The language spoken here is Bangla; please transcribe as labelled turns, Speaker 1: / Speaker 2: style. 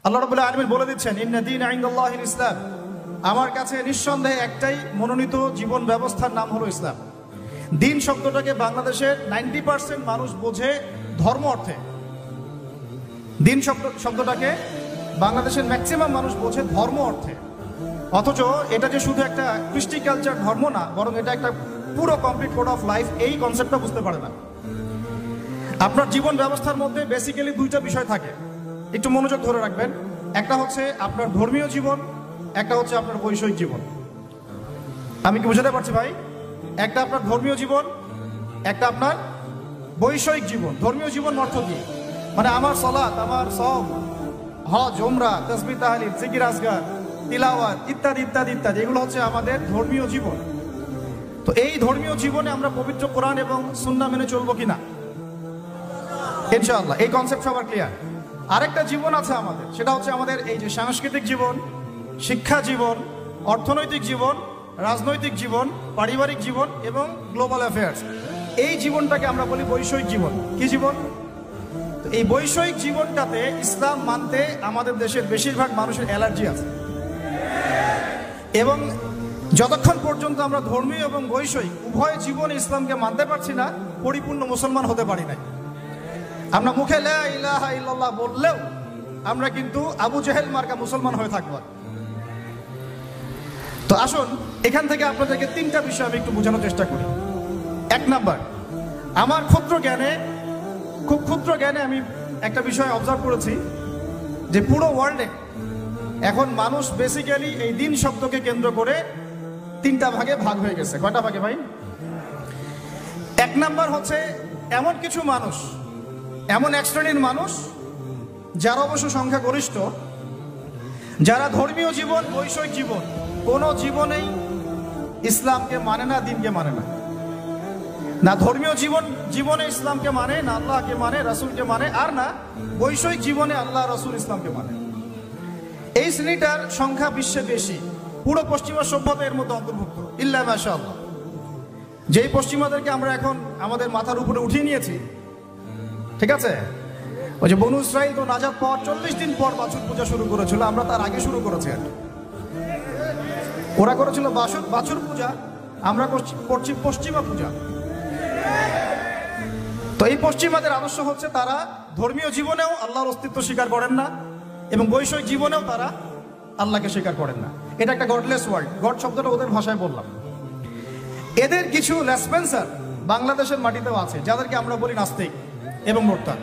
Speaker 1: আল্লাহ রাব্বুল আলামিন বলে দিচ্ছেন, ইন্না দীনা ইনদাল্লাহিল ইসলাম, আমার কাছে নিঃসন্দেহে একটাই মনোনীত জীবন ব্যবস্থার নাম হলো ইসলাম। দিন শব্দটাকে বাংলাদেশের 90% মানুষ বোঝে ধর্ম অর্থে। দিন শব্দটাকে বাংলাদেশের ম্যাক্সিমাম মানুষ বোঝে ধর্ম অর্থে, অথচ এটা যে শুধু একটা কৃষ্টি কালচার ধর্ম না, বরং এটা একটা পুরো কমপ্লিট কোড অফ লাইফ, এই কনসেপ্টটা বুঝতে পারে না। আপনার জীবন ব্যবস্থার মধ্যে বেসিক্যালি দুইটা বিষয় থাকে, একটু মনোযোগ ধরে রাখবেন। একটা হচ্ছে আপনার ধর্মীয় জীবন, একটা হচ্ছে আপনার বৈষয়িক জীবন। আমি কি বুঝাতে পারছি ভাই? একটা আপনার ধর্মীয় জীবন, একটা আপনার বৈষয়িক জীবন। ধর্মীয় জীবন অর্থ কি? মানে আমার সালাত, আমার সওম, হজ, উমরা, তাসবিহ, তাহলিল, জিকির, আজকার, তিলাওয়াত ইত্যাদি ইত্যাদি ইত্যাদি, এগুলো হচ্ছে আমাদের ধর্মীয় জীবন। তো এই ধর্মীয় জীবনে আমরা পবিত্র কোরআন এবং সুন্নাহ মেনে চলবো কিনা? ইনশাআল্লাহ, এই কনসেপ্ট সবার ক্লিয়ার। আরেকটা জীবন আছে আমাদের, সেটা হচ্ছে আমাদের এই যে সাংস্কৃতিক জীবন, শিক্ষা জীবন, অর্থনৈতিক জীবন, রাজনৈতিক জীবন, পারিবারিক জীবন এবং গ্লোবাল অ্যাফেয়ার্স। এই জীবনটাকে আমরা বলি বৈষয়িক জীবন। কি জীবন? তো এই বৈষয়িক জীবনটাতে ইসলাম মানতে আমাদের দেশের বেশিরভাগ মানুষের অ্যালার্জি আছে, এবং যতক্ষণ পর্যন্ত আমরা ধর্মীয় এবং বৈষয়িক উভয় জীবনে ইসলামকে মানতে পারছি না, পরিপূর্ণ মুসলমান হতে পারি নাই। আমরা মুখে লা ইলাহা ইল্লাল্লাহ বললেও আমরা কিন্তু আবু জেহেল মার্কা মুসলমান হয়ে থাকবো। তো আসুন এখান থেকে আপনাদেরকে তিনটা বিষয় আমি একটু বোঝানোর চেষ্টা করি। এক নাম্বার, আমার খুব ক্ষুদ্র জ্ঞানে আমি একটা বিষয় অবজার্ভ করেছি যে পুরো ওয়ার্ল্ডে এখন মানুষ বেসিক্যালি এই দিন শব্দকে কেন্দ্র করে তিনটা ভাগে ভাগ হয়ে গেছে। কয়টা ভাগে ভাই? এক নাম্বার হচ্ছে এমন কিছু মানুষ, এমন এক শ্রেণীর মানুষ যারা অবশ্য সংখ্যাগরিষ্ঠ, যারা ধর্মীয় জীবন, বৈষয়িক জীবন কোনো জীবনেই ইসলামকে মানে না, দিনকে মানে না। না ধর্মীয় জীবনে ইসলামকে মানে, না আল্লাহকে মানে, রাসূলকে মানে, আর না বৈষয়িক জীবনে আল্লাহ, রাসূল, ইসলামকে মানে। এই শ্রেণীটার সংখ্যা বিশ্বে বেশি। পুরো পশ্চিমা সভ্যতা এর মধ্যে অন্তর্ভুক্ত, ইল্লা মাশাআল্লাহ। যেই পশ্চিমাদেরকে আমরা এখন আমাদের মাথার উপরে উঠিয়ে নিয়েছি, ঠিক আছে? ওই যে বনু ইসরাইল তো নাজাত পাওয়ার 40 দিন পর বাছুর পূজা শুরু করেছিল, আমরা তার আগে শুরু করেছি। ওরা করেছিল বাছুর পূজা, আমরা করছি পশ্চিমা পূজা। তো এই পশ্চিমাদের আদর্শ হচ্ছে তারা ধর্মীয় জীবনেও আল্লাহর অস্তিত্ব স্বীকার করেন না, এবং বৈষয়িক জীবনেও তারা আল্লাহকে স্বীকার করেন না। এটা একটা গডলেস ওয়ার্ল্ড। গড শব্দটা ওদের ভাষায় বললাম। এদের কিছু লেসপেন্সার বাংলাদেশের মাটিতেও আছে, যাদেরকে আমরা বলি নাস্তিক এবং মোরতাদ।